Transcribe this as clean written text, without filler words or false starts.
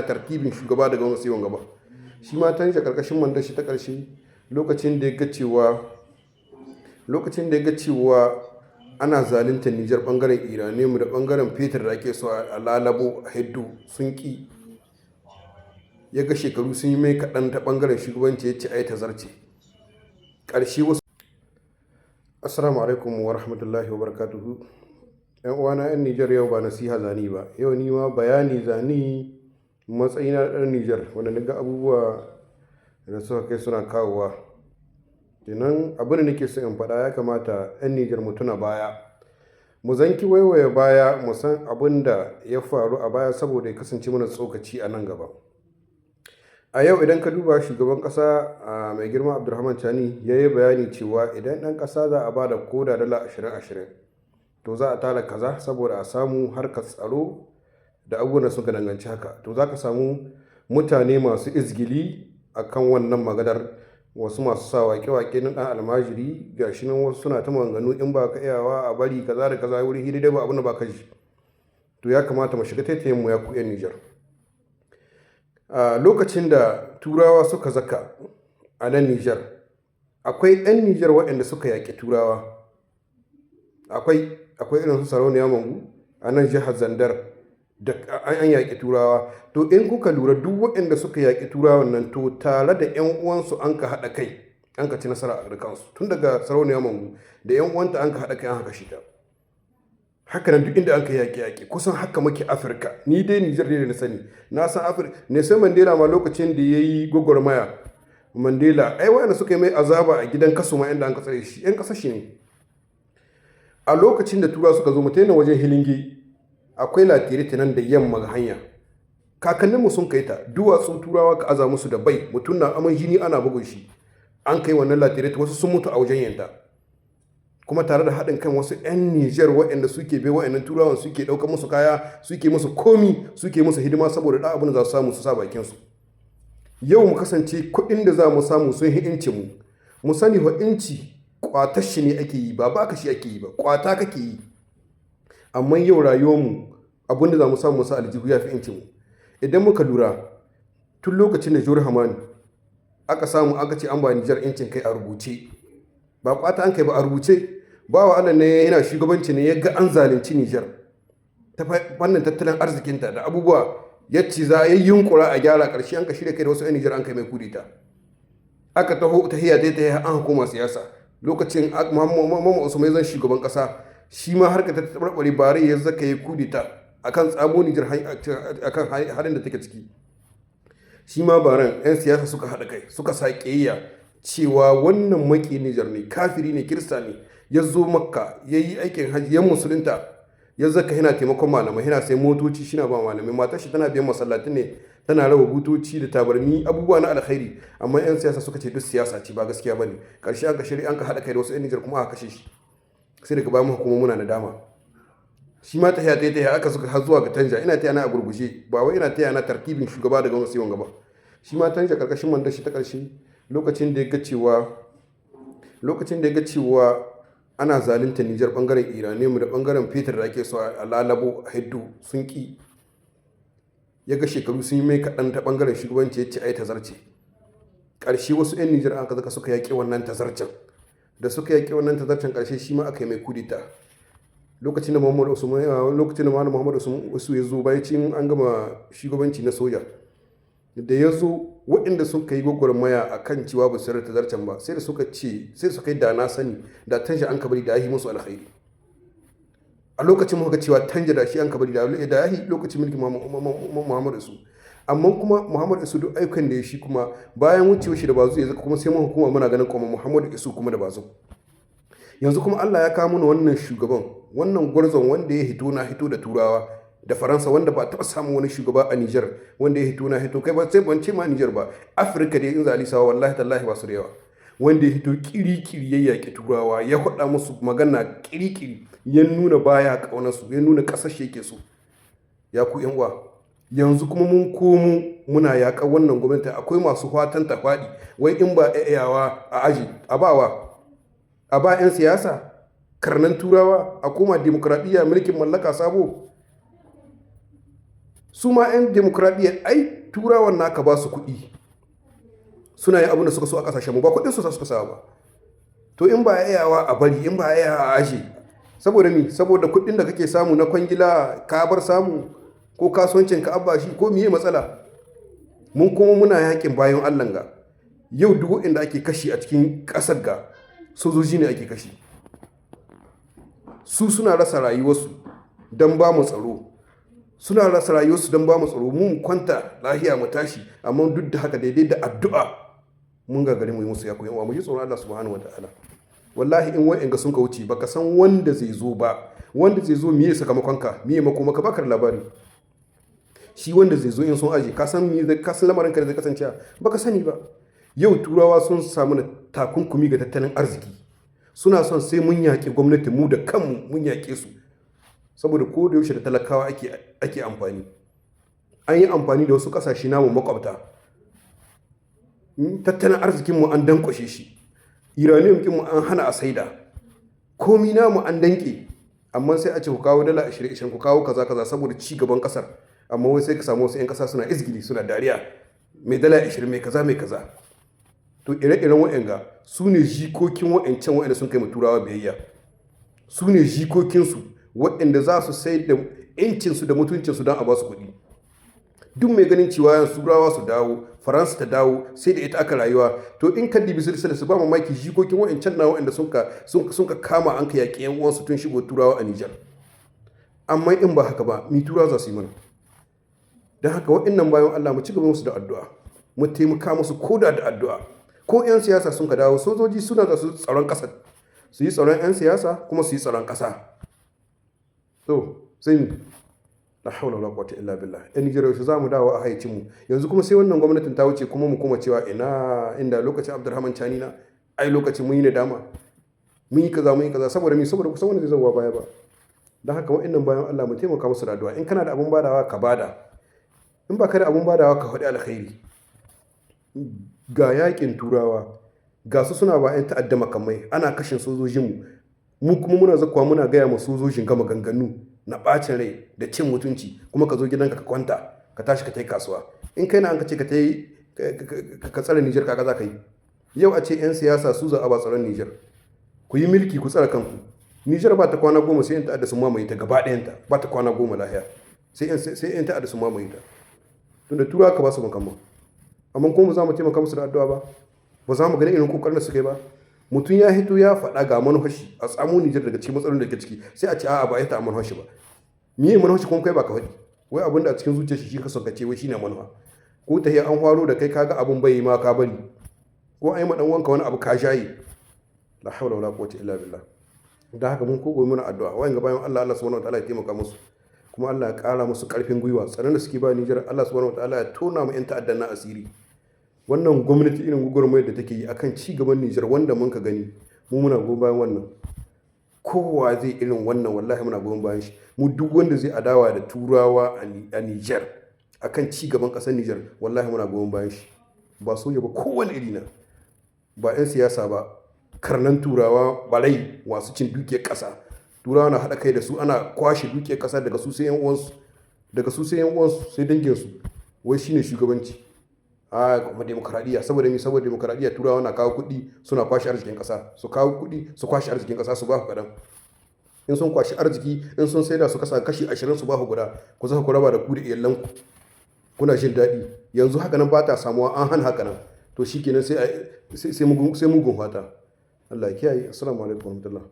tartibin shugaba daga wani sai gaba. Shi ma Tanja karkashin mandar shi ta karshe lokacin da ya ga cewa ana zalunta Nijar bangaren Iranium da bangaren fetur da ake so a lalabo a hiddo sun ki, ya ga shekaru sun yi mai kaɗan ta bangaren shugabanci, ya ce ai tazarce ƙarshe wasu. Assalamu alaikum wa rahmatullahi wa barakatuhu. Yan uwana yan Nijar, yau ba nasiha zani ba, yau ni ma bayani zani matsayina ɗan Nijar wanda na ga abubuwa da suka kai suna kawowa. Kenan abin da nake so in faɗa, ya kamata 'yan Nijar mu tuna baya, mu zanki waiwaye baya, mu san abin da ya faru a baya saboda ya kasance mana tsokaci a nan gaba. A yau idan ka duba shugaban ƙasa mai girma Abdulrahman Chani ya yi bayani cewa idan ɗan ƙasa za a ba da koda dala 20-20 to za a tara kaza saboda a samu harkar tsaro da abubuwan da suka danganci haka. To za ka samu mutane masu izgili akan wannan maganar, wasu masu sa wake-wake na ɗan almajiri, ga shi nan wasu suna ta maganganu in ba ka iyawa a bari kaza da kaza wuri hidai ba abin da ba ka ji. To ya kamata mu shiga taitayen mu ya ku 'yan Nijar. A lokacin da turawa suka zaka a nan Nijar, akwai 'yan Nijar waɗanda suka yaƙi turawa. Akwai irin su Sarauniya Mangu a nan jihar Zandar da an yaƙi turawa. To in kuka lura duk waɗanda suka yaƙi turawan nan, to tare da 'yan uwansu an ka haɗa kai an ka ci nasara a kansu. Tun daga Sarauniya Mangu da 'yan uwanta an ka haɗa kai an haka shi ta. Haka nan duk inda an ka yaƙi kusan haka muke Afirka. Ni dai Nijar ne da na sani, na san Afirka. Nelson Mandela ma lokacin da ya yi gwagwarmaya, Mandela ai waɗanda suka yi mai azaba a gidan kaso ma inda an ka tsare shi 'yan ƙasa shi ne. A lokacin da turawa suka zo mu taina wajen Hilinge, akwai latirita nan da yamma ga hanya, kakanninmu sun kai ta, duwatsun turawa ka aza musu da bai, mutum na aman jini ana bugun shi, an kai wannan latirita, wasu sun mutu a wajen yanta, kuma tare da haɗin kan wasu 'yan Nijar waɗanda suke bai waɗannan turawan, suke ɗaukar musu kaya, suke musu komi, suke musu hidima saboda ɗan abin da za su samu su sa bakinsu. Yau mu kasance kuɗin da za mu samu sun yi inci mu sani wa inci ƙwatar shi ne ake yi, ba baka shi ake yi ba, ƙwata kake yi. Amma yau rayuwarmu abin da za mu samu sa aljihu ya fi incinmu. Idan muka lura tun lokacin da Jawar Hamani aka samu aka ce an ba Nijar incin kai a rubuce, ba kwata an kai ba a rubuce, ba wa Allah ne yana shugabanci ne ya ga an zalunci Nijar ta fannin tattalin arzikinta da abubuwa, ya ce za a yi yunkura a gyara, ƙarshe an ka shirya kai da wasu 'yan Nijar an kai mai kudita. Aka taho ta hiya ta an hukuma siyasa lokacin Muhammadu Usman zan shugaban ƙasa, shi ma harka ta tabarbare bare ya zaka yi kudita akan tsamo Nijar akan halin da take ciki. Shi ma baran 'yan siyasa suka haɗa kai suka sa ƙiyayya cewa wannan maki Nijar ne, kafiri ne, kirista ne, ya zo Makka ya yi aikin hajji, ya musulunta, ya zaka yana taimakon malamai, yana sai motoci shi na ba malamai, matar shi tana biyan masallatin ne, tana raba butoci da tabarmi, abubuwa na alkhairi. Amma 'yan siyasa suka ce duk siyasa ce, ba gaskiya bane. Ƙarshe aka shirya an ka haɗa kai da wasu 'yan Nijar kuma aka kashe shi. Sai daga bayan hukuma muna nadama. Shi ma tahiya aka suka har zuwa ga Tanja, ina taya na a gurguje, ba wai ina taya na tartibin shugaba daga wani sai gaba. Shi ma Tanja karkashin mandar shi ta karshe lokacin da ya ga cewa ana zalunta Nijar bangaren Iranium da bangaren fetur da ake so a lalabo a hiddo sun ki, ya ga shekaru sun yi mai kaɗan ta bangaren shugabanci, ya ce ai tazarce. Ƙarshe wasu 'yan Nijar an ka suka yaƙi wannan tazarcen. Da suka yaƙi wannan tazarcen ƙarshe shi ma aka yi mai kudita. Lokacin da Muhammadu Usman ya zo bayan an gama shugabanci na soja, da ya zo waɗanda suka yi gwagwarmaya a kan cewa ba su rarrata zarcen ba, sai suka yi da na sani da Tanja an kabari da ya yi musu alkhairi. A lokacin muka cewa Tanja da shi an kabari da ya yi lokacin mulkin Muhammadu Isu. Amma kuma Muhammadu Isu duk ayyukan da ya shi kuma bayan wucewa shi da bazu ya zaka kuma sai mun hukuma muna ganin kuma Muhammadu Isu kuma da bazu. Yanzu kuma Allah ya kawo mana wannan shugaban, wannan gwarzon wanda ya hito da turawa da Faransa, wanda ba taɓa samun wani shugaba a Nijar wanda ya hito kai ba, sai ban ce ma Nijar ba, Afirka dai in za a lisawa wallahi tallahi ba su da yawa, wanda ya hito kirikiri ya yaƙi turawa, ya faɗa musu magana kirikiri, ya nuna baya ƙaunarsu, ya nuna ƙasar shi yake so. Ya ku yan uwa, yanzu kuma mun komo muna yaƙar wannan gwamnati. Akwai masu fatan ta faɗi, wai in ba yawa a aji a ba 'yan siyasa karnan turawa, a koma demokradiyya mulkin mallaka sabo. su ma 'yan demokradiyya ai turawan naka ba su kuɗi suna yin abin da suka so a ƙasashen mu ba kuɗin su suka sa ba. To in ba yawa a bari, in ba yawa a ashe, saboda mi, saboda kuɗin da kake samu na kwangila ka bar samu, ko kasuwancin ka abba shi, ko miye matsala. Mun kuma muna yakin bayan Allah ga yau duk inda ake kashi a cikin ƙasar ga sojoji ne ake kashi. Su suna rasa rayuwarsu don ba mu tsaro, suna rasa rayuwarsu don ba mu tsaro, mu kwanta lahiya mu tashi, amma duk da haka daidai da addu'a mun gagari mu yi musu yakoyin wa mu ji tsoron Allah subhanahu wataala. Wallahi in wa'in ga sun ka wuce baka san wanda zai zo ba, wanda zai zo miye sakamakon ka, miye makoma ka baka labari. Shi wanda zai zo in sun aje ka san lamarin ka da zai kasance baka sani ba. Yau turawa sun samu na takunkumi ga tattalin arziki, suna son sai mun yaƙi gwamnati mu da kanmu mun yaƙe su, saboda ko da yaushe da talakawa ake amfani. An yi amfani da wasu ƙasashe namu makwabta, tattalin arzikinmu an dankwashe shi, uranium kinmu an hana a saida, komi namu an danke, amma sai a ce ku kawo dala 20 ku kawo kaza kaza saboda ci gaban kasar, amma wai sai ka samu wasu 'yan kasa suna izgili suna dariya, mai dala 20 mai kaza mai kaza. To ire-iren wa'anga su ne jikokin wa'ancan wa'anda sun kai mu turawa biyayya, su ne jikokinsu wa'anda za su sai da 'yancinsu da mutuncinsu don a ba su kuɗi. Duk mai ganin cewa yan turawa su dawo, faransa ta dawo, sai da ita aka rayuwa, to in kan dibi silsila su ba mamaki jikokin wa'ancan na wa'anda sun ka kama an ka yaƙi 'yan uwansu tun shigo turawa a Nijar. Amma in ba haka ba, mi turawa za su yi mana? Don haka wa'annan bayan Allah mu ci gaba musu da addu'a, mu taimaka musu koda da addu'a. Ko 'yan siyasa sun ka dawo, sojoji suna da su tsaron ƙasar, su yi tsaron 'yan siyasa kuma su yi tsaron ƙasa. To sai mu la haula wala quwwata illa billah. Yan Nijar yaushe za mu dawo a haicin mu? Yanzu kuma sai wannan gwamnatin ta wuce kuma mu kuma cewa inda lokacin Abdurrahman Chani na ai lokacin mun yi nadama, mun yi kaza saboda kusan wanda zai zo baya ba. Don haka wa'annan bayan Allah mu taimaka musu da addu'a. In kana da abun badawa ka bada, in ba ka da abun badawa ka faɗi alkhairi. Ga yakin turawa, ga su suna ba 'yan ta'adda makamai, ana kashin sojojinmu, mu kuma muna zakuwa muna gaya ma sojojin gama ganganu na ɓacin rai da cin mutunci, kuma ka zo gidanka ka kwanta ka tashi ka tai kasuwa. In kai na an ka ce ka tsare Nijar, kaga za ka yi. Yau a ce 'yan siyasa su za a ba tsaron Nijar, ku yi milki ku tsare kanku. Nijar ba ta kwana 10 sai 'yan ta'adda sun mamaye ta gaba ɗayanta, ba ta kwana 10 lahiya, sai 'yan ta'adda sun mamaye ta. Tunda turawa ka ba su makamman, amma kuma za mu taimaka musu da addu'a ba za mu gani irin kokarin da suka yi ba. Mutum ya hito ya faɗa ga manufashi a tsamo Nijar daga cikin matsalolin da ke ciki, sai a ce a'a ba ya ta manufashi ba. Miye manufashi kuma kai ba ka faɗi, wai abin da a cikin zuciyar shi ka son ka ce wai shine manufa. Ko ta an faro da kai kaga abin bai ma ka bari, ko ai ma dan wanka wani abu ka shayi. La hawla wala quwwata illa billah. Da haka mun kogo muna addu'a wayan bayan Allah subhanahu wataala ya taimaka musu, kuma Allah ya ƙara musu ƙarfin gwiwa. Tsaron da suke ba Nijar, Allah subhanahu wataala ya tona mu 'yan ta'addan na asiri. Wannan gwamnati irin gugurmayar da take yi akan ci gaban Nijar wanda mun ka gani, mu muna goyon bayan wannan. Kowa zai irin wannan wallahi muna goyon bayan shi. Mu duk wanda zai adawa da turawa a Nijar akan ci gaban ƙasar Nijar wallahi muna goyon bayan shi. Ba soja ba, kowane iri na, ba 'yan siyasa ba, karnan turawa barai wasu cin dukiyar ƙasa. Turawa na haɗa kai da su, ana kwashe dukiyar ƙasa daga su sai 'yan uwansu, sai danginsu, wai shine shugabanci. Kuma demokradiyya, saboda demokradiyya turawa na kawo kuɗi suna kwashe arzikin ƙasa, su kawo kuɗi su kwashe arzikin ƙasa su ba ku kaɗan. In sun kwashe arziki, in sun saida su kasa kashi 20 su ba ku guda, ku zaka ku raba da ku da iyalanku, kuna jin daɗi. Yanzu haka nan ba ta samuwa, an hana haka nan, to shikenan sai mugun fata. Allah ya kiyaye. Assalamu alaikum warahmatullahi.